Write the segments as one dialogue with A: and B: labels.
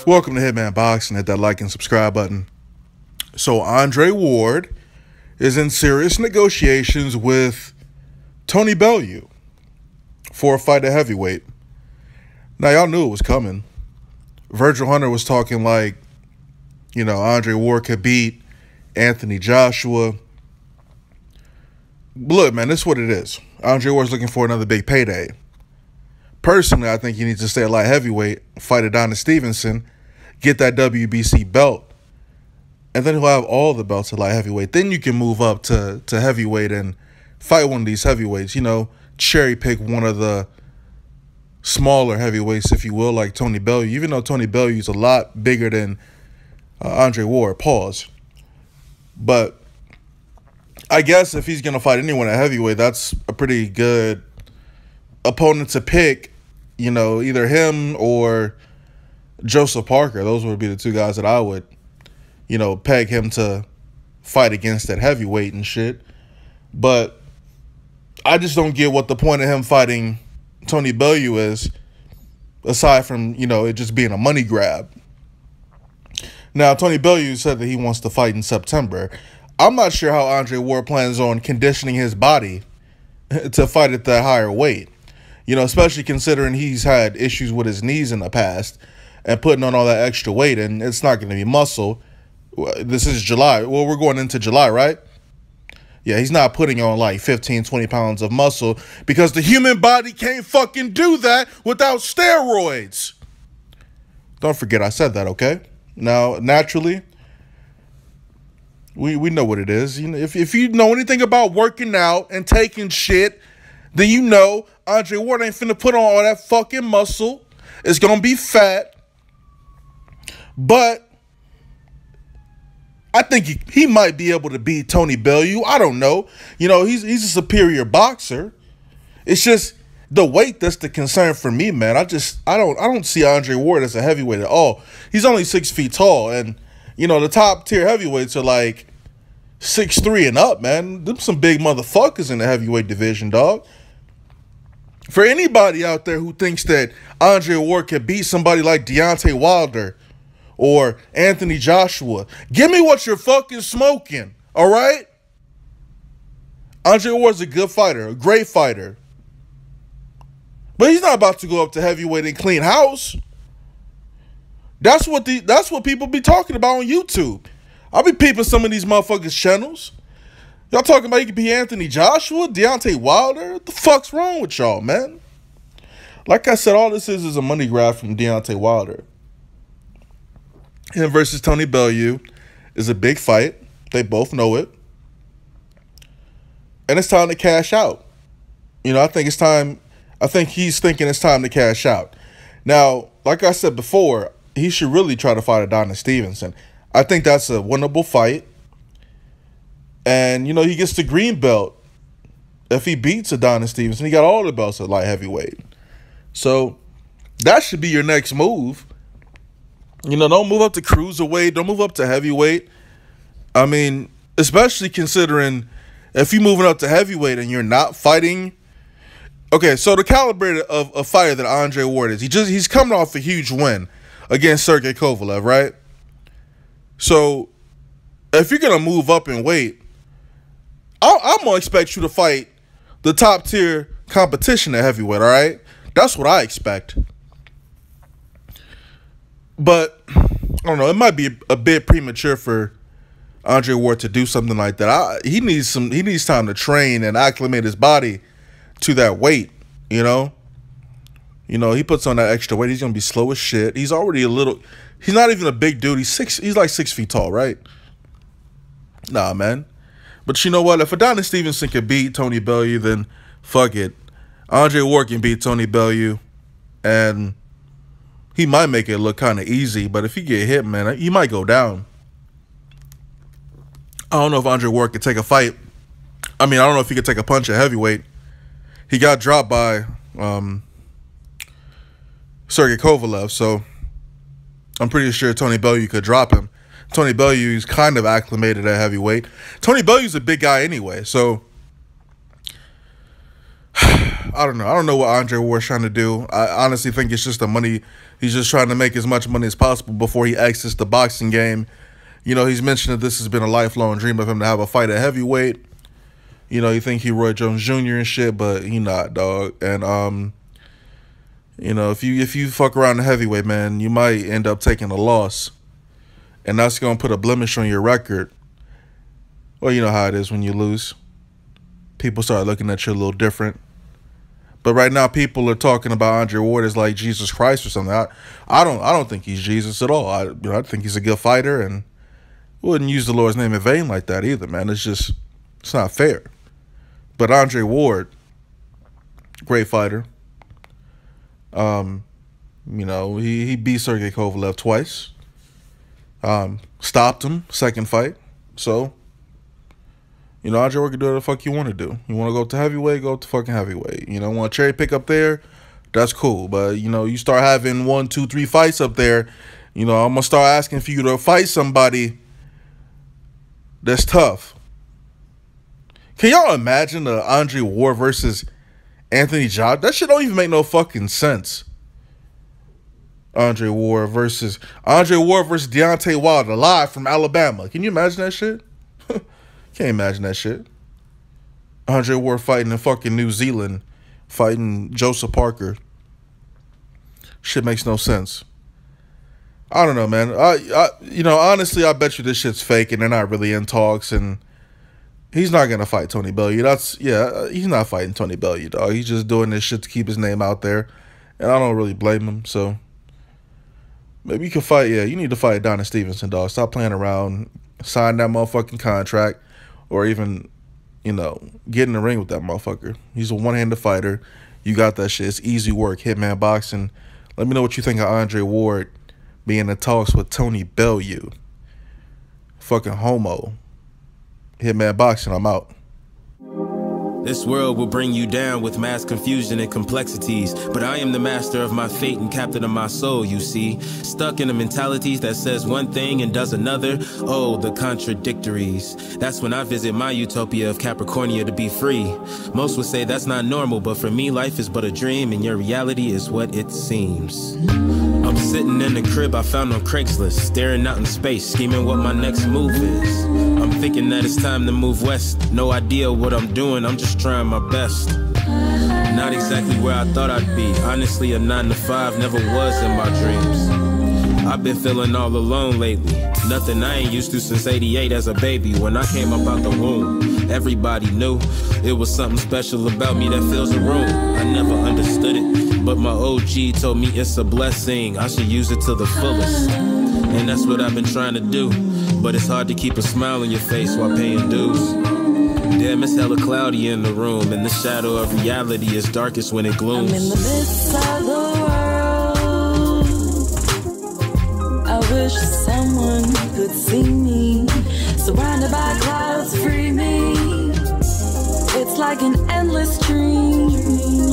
A: Welcome to Hitman Boxing. Hit that like and subscribe button. So Andre Ward is in serious negotiations with Tony Bellew for a fight at heavyweight. Now, y'all knew it was coming. Virgil Hunter was talking like, Andre Ward could beat Anthony Joshua. Look, man, this is what it is. Andre Ward's looking for another big payday. Personally, I think he needs to stay at light heavyweight, fight Adonis Stevenson, get that WBC belt, and then he'll have all the belts at light heavyweight. Then you can move up to heavyweight and fight one of these heavyweights. Cherry pick one of the smaller heavyweights, if you will, like Tony Bellew. Even though Tony Bellew is a lot bigger than Andre Ward, pause. But I guess if he's going to fight anyone at heavyweight, that's a pretty good opponent to pick. Either him or Joseph Parker. Those would be the two guys that I would, peg him to fight against at heavyweight and shit. But I just don't get what the point of him fighting Tony Bellew is, aside from, it just being a money grab. Now, Tony Bellew said that he wants to fight in September. I'm not sure how Andre Ward plans on conditioning his body to fight at that higher weight. Especially considering he's had issues with his knees in the past and putting on all that extra weight, and it's not going to be muscle. This is July. Well, we're going into July, right? Yeah, he's not putting on like 15, 20 pounds of muscle because the human body can't fucking do that without steroids. Don't forget I said that, okay? Now, naturally, we know what it is. If you know anything about working out and taking shit, then Andre Ward ain't finna put on all that fucking muscle. It's gonna be fat. But I think he might be able to beat Tony Bellew. I don't know. He's a superior boxer. It's just the weight that's the concern for me, man. I don't see Andre Ward as a heavyweight at all. He's only 6 feet tall, and the top tier heavyweights are like 6'3" and up, man. Them some big motherfuckers in the heavyweight division, dog. For anybody out there who thinks that Andre Ward can beat somebody like Deontay Wilder or Anthony Joshua, give me what you're fucking smoking, all right? Andre Ward's a good fighter, a great fighter. But he's not about to go up to heavyweight and clean house. That's what people be talking about on YouTube. I'll be peeping some of these motherfuckers' channels. Y'all talking about you can be Anthony Joshua, Deontay Wilder? What the fuck's wrong with y'all, man? Like I said, all this is a money grab from Deontay Wilder. Him versus Tony Bellew is a big fight. They both know it. And it's time to cash out. I think it's time. I think he's thinking it's time to cash out. Now, like I said before, he should really try to fight Adonis Stevenson. I think that's a winnable fight. And, he gets the green belt if he beats Adonis Stevenson. He got all the belts at light heavyweight. So that should be your next move. Don't move up to cruiserweight. Don't move up to heavyweight. I mean, especially considering if you're moving up to heavyweight and you're not fighting. Okay, so the caliber of a fighter that Andre Ward is, he's coming off a huge win against Sergey Kovalev, right? So if you're going to move up in weight, I'm going to expect you to fight the top tier competition at heavyweight, all right? That's what I expect. But, I don't know, it might be a bit premature for Andre Ward to do something like that. He needs time to train and acclimate his body to that weight, he puts on that extra weight. He's going to be slow as shit. He's already he's not even a big dude. He's like 6 feet tall, right? Nah, man. But you know what? If Adonis Stevenson can beat Tony Bellew, then fuck it. Andre Ward can beat Tony Bellew, and he might make it look kind of easy. But if he get hit, man, he might go down. I don't know if Andre Ward could take a fight. I don't know if he could take a punch at heavyweight. He got dropped by Sergey Kovalev, so I'm pretty sure Tony Bellew could drop him. Tony Bellew's kind of acclimated at heavyweight. Tony Bellew's a big guy anyway, so I don't know. I don't know what Andre Ward's trying to do. I honestly think it's just a money He's just trying to make as much money as possible before he exits the boxing game. You know, he's mentioned that this has been a lifelong dream of him to have a fight at heavyweight. You know, you think he Roy Jones Jr. and shit, but he not, dog. And you know, if you fuck around the heavyweight, man, you might end up taking a loss, and that's gonna put a blemish on your record. Well, you know how it is when you lose. People start looking at you a little different. But right now, people are talking about Andre Ward as like Jesus Christ or something. I don't think he's Jesus at all. I think he's a good fighter, and wouldn't use the Lord's name in vain like that either, man. It's not fair. But Andre Ward, great fighter. You know, he beat Sergey Kovalev twice. Stopped him second fight. So, you know, Andre Ward can do whatever the fuck you want to do. You want to go to heavyweight, go to fucking heavyweight. You know, want to cherry pick up there, that's cool. But, you know, you start having 1, 2, 3 fights up there, you know, I'm going to start asking for you to fight somebody that's tough. Can y'all imagine Andre Ward versus Anthony Joshua? That shit don't even make no fucking sense. Andre Ward versus Deontay Wilder live from Alabama. Can you imagine that shit? Can't imagine that shit. Andre Ward fighting in fucking New Zealand, fighting Joseph Parker. Shit makes no sense. I don't know, man. You know, honestly, I bet you this shit's fake and they're not really in talks, and he's not gonna fight Tony Bellew. He's not fighting Tony Bellew, dog. He's just doing this shit to keep his name out there, and I don't really blame him. So maybe you can fight. Yeah, you need to fight Adonis Stevenson, dog. Stop playing around. Sign that motherfucking contract, or even, you know, get in the ring with that motherfucker. He's a one-handed fighter. You got that shit. It's easy work. Hitman Boxing. Let me know what you think of Andre Ward being in talks with Tony Bellew. Fucking homo. Hitman Boxing, I'm out.
B: This world will bring you down with mass confusion and complexities, but I am the master of my fate and captain of my soul, you see. Stuck in a mentality that says one thing and does another. Oh, the contradictories. That's when I visit my utopia of Capricornia to be free. Most would say that's not normal, but for me, life is but a dream, and your reality is what it seems. I'm sitting in the crib I found on Craigslist, staring out in space, scheming what my next move is. I'm thinking that it's time to move west. No idea what I'm doing, I'm just trying my best. Not exactly where I thought I'd be. Honestly, a 9 to 5 never was in my dreams. I've been feeling all alone lately. Nothing I ain't used to since '88 as a baby. When I came up out the womb, everybody knew it was something special about me that fills a room. I never understood it, but my OG told me it's a blessing. I should use it to the fullest, and that's what I've been trying to do. But it's hard to keep a smile on your face while paying dues. Damn, it's hella cloudy in the room, and the shadow of reality is darkest when it glooms.
C: I'm in the midst of the world. I wish someone could see me. Surrounded by clouds, free me. It's like an endless dream,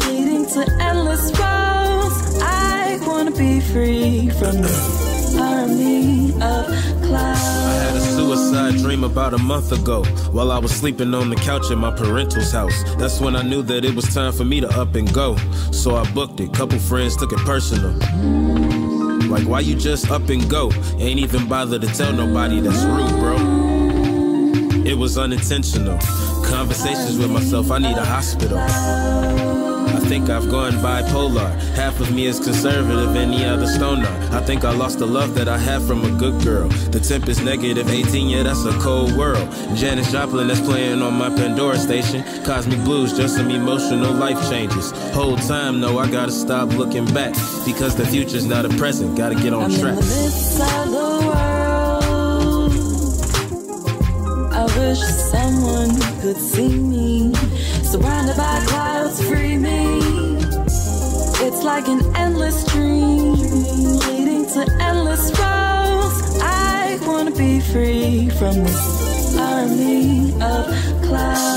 C: leading to endless roads. I wanna be free from this army of clouds.
B: I had a suicide dream about a month ago, while I was sleeping on the couch at my parental's house. That's when I knew that it was time for me to up and go. So I booked it, couple friends took it personal. Like, why you just up and go? Ain't even bother to tell nobody, that's rude, bro. It was unintentional. Conversations with myself, I need a hospital. I think I've gone bipolar. Half of me is conservative, any other stoner. I think I lost the love that I had from a good girl. The temp is negative 18, yeah, that's a cold world. Janis Joplin that's playing on my Pandora station. Cosmic Blues, just some emotional life changes. Whole time, no, I gotta stop looking back, because the future's not a present, gotta get on track.
C: I'm in the midst of the world. I wish someone could see me. Surrounded by clouds, free me. It's like an endless dream, leading to endless roads. I wanna be free from this army of clouds.